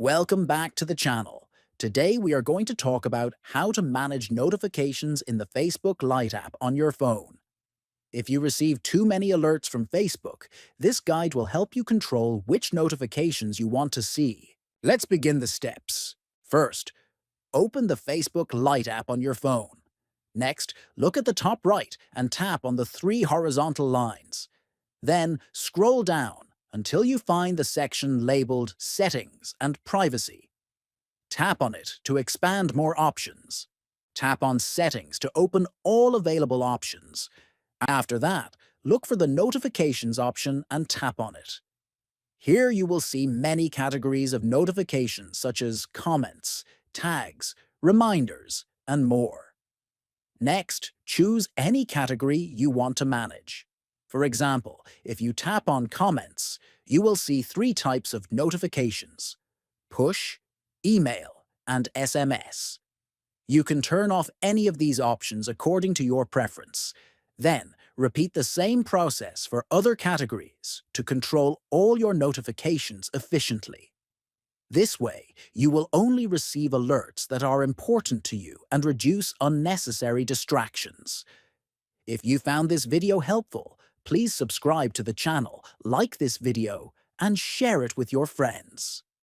Welcome back to the channel. Today we are going to talk about how to manage notifications in the Facebook Lite app on your phone. If you receive too many alerts from Facebook, this guide will help you control which notifications you want to see. Let's begin the steps. First, open the Facebook Lite app on your phone. Next, look at the top right and tap on the three horizontal lines. Then scroll down until you find the section labeled Settings and Privacy. Tap on it to expand more options. Tap on Settings to open all available options. After that, look for the Notifications option and tap on it. Here you will see many categories of notifications such as comments, tags, reminders, and more. Next, choose any category you want to manage. For example, if you tap on Comments, you will see three types of notifications: push, email, and SMS. You can turn off any of these options according to your preference. Then, repeat the same process for other categories to control all your notifications efficiently. This way, you will only receive alerts that are important to you and reduce unnecessary distractions. If you found this video helpful, please subscribe to the channel, like this video, and share it with your friends.